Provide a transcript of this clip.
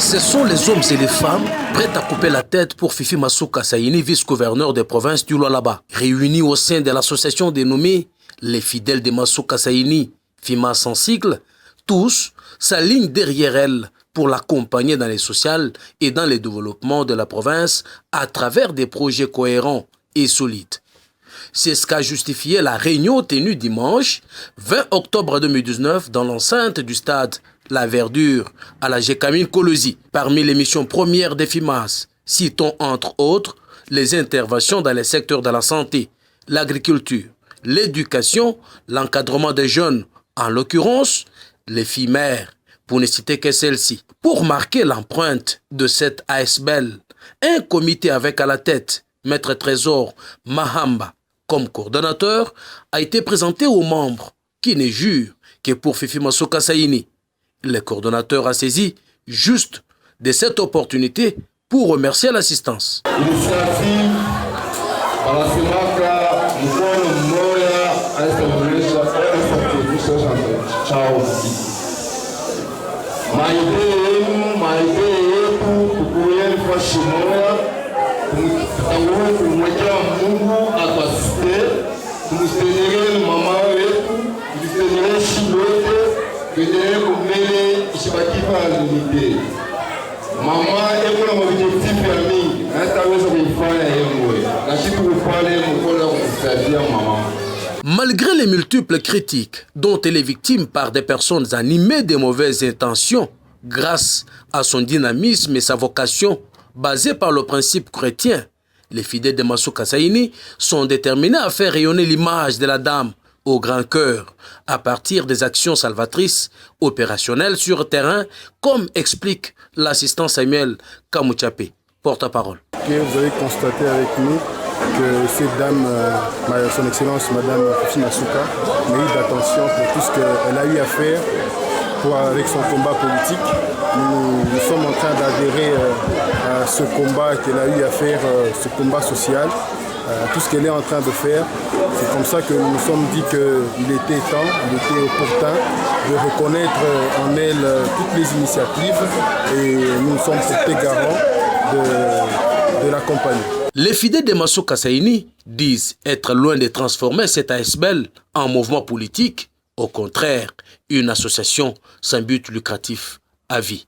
Ce sont les hommes et les femmes prêts à couper la tête pour Fifi Masuka Saini, vice-gouverneur des provinces du Lualaba. Réunis au sein de l'association dénommée Les Fidèles de Masuka Saini, FIMA sans sigle, tous s'alignent derrière elle pour l'accompagner dans les sociales et dans le développement de la province à travers des projets cohérents et solides. C'est ce qu'a justifié la réunion tenue dimanche 20 octobre 2019 dans l'enceinte du stade La Verdure à la Gécamine Kolosi. Parmi les missions premières des FIMAS, citons entre autres les interventions dans les secteurs de la santé, l'agriculture, l'éducation, l'encadrement des jeunes, en l'occurrence les filles mères, pour ne citer que celle-ci. Pour marquer l'empreinte de cette ASBL, un comité avec à la tête Maître Trésor Mahamba comme coordonnateur a été présenté aux membres qui ne jurent que pour Fifi Masuka Saini. Le coordonnateur a saisi juste de cette opportunité pour remercier l'assistance. Initiative para simaka mkono mmoja aistabadilisha chao maide yetu tukuyeni fashi moja tumtangue kumwekea Mungu atasite tumstenyelee mama wetu tumstenyelee shilote tuendelee kumele ishibakipa limite. Mama eko na objectif ya mingi hataweza kuifanya yeye lakini kufanya mkono kumsaidia mama. Malgré les multiples critiques dont elle est victime par des personnes animées de mauvaises intentions, grâce à son dynamisme et sa vocation basée par le principe chrétien, les fidèles de Masuka Saini sont déterminés à faire rayonner l'image de la dame au grand cœur à partir des actions salvatrices opérationnelles sur terrain, comme explique l'assistant Samuel Kamouchapé, porte-parole. Vous avez constaté avec nous que cette dame, son Excellence Madame Fifi Masuka, mérite d'attention pour tout ce qu'elle a eu à faire avec son combat politique. Nous sommes en train d'adhérer à ce combat qu'elle a eu à faire, ce combat social, tout ce qu'elle est en train de faire. C'est comme ça que nous nous sommes dit qu'il était temps, il était opportun de reconnaître en elle toutes les initiatives et nous nous sommes portés garants de l'accompagner. Les fidèles de Masuka Saini disent être loin de transformer cette ASBL en mouvement politique, au contraire, une association sans but lucratif à vie.